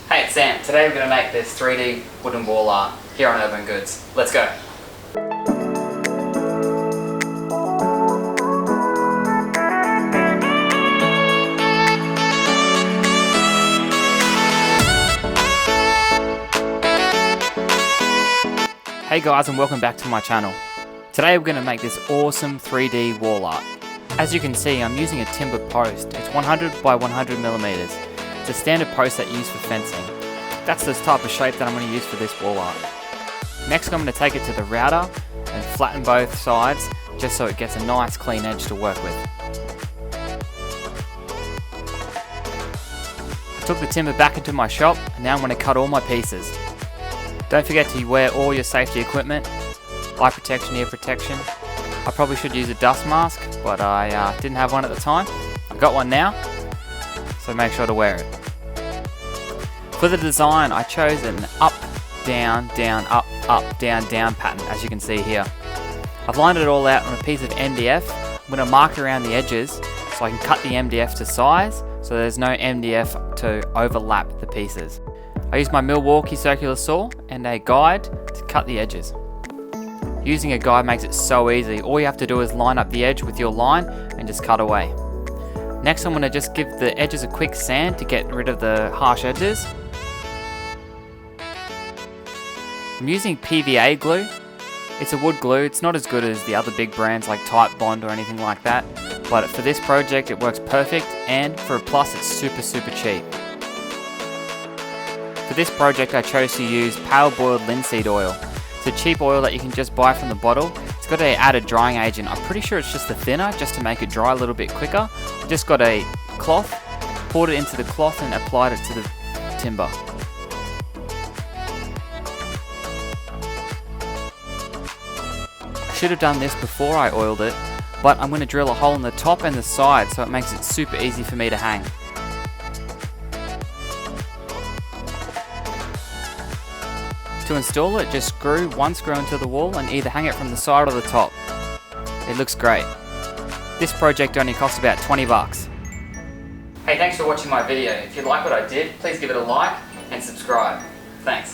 Hey, it's Sam. Today we're going to make this 3D wooden wall art here on UrbnGoods. Let's go. Hey guys, and welcome back to my channel. Today we're going to make this awesome 3D wall art. As you can see, I'm using a timber post. It's 100 by 100 millimeters. It's a standard post that you use for fencing. That's the type of shape that I'm going to use for this wall art. Next, I'm going to take it to the router and flatten both sides just so it gets a nice clean edge to work with. I took the timber back into my shop and now I'm going to cut all my pieces. Don't forget to wear all your safety equipment, eye protection, ear protection. I probably should use a dust mask, but I didn't have one at the time. I've got one now, so make sure to wear it. For the design, I chose an up, down, down, up, down, down pattern, as you can see here. I've lined it all out on a piece of MDF. I'm going to mark around the edges so I can cut the MDF to size, so there's no MDF to overlap the pieces. I used my Milwaukee circular saw and a guide to cut the edges. Using a guide makes it so easy. All you have to do is line up the edge with your line and just cut away. Next, I'm going to just give the edges a quick sand to get rid of the harsh edges. I'm using PVA glue. It's a wood glue. It's not as good as the other big brands like Type Bond or anything like that, but for this project it works perfect, and for a plus it's super cheap. For this project I chose to use pale boiled linseed oil. It's a cheap oil that you can just buy from the bottle. It's got an added drying agent. I'm pretty sure it's just a thinner, just to make it dry a little bit quicker. I just got a cloth, poured it into the cloth and applied it to the timber. I should have done this before I oiled it, but I'm going to drill a hole in the top and the side so it makes it super easy for me to hang. To install it, just screw one screw into the wall and either hang it from the side or the top. It looks great. This project only cost about 20 bucks. Hey, thanks for watching my video. If you like what I did, please give it a like and subscribe. Thanks.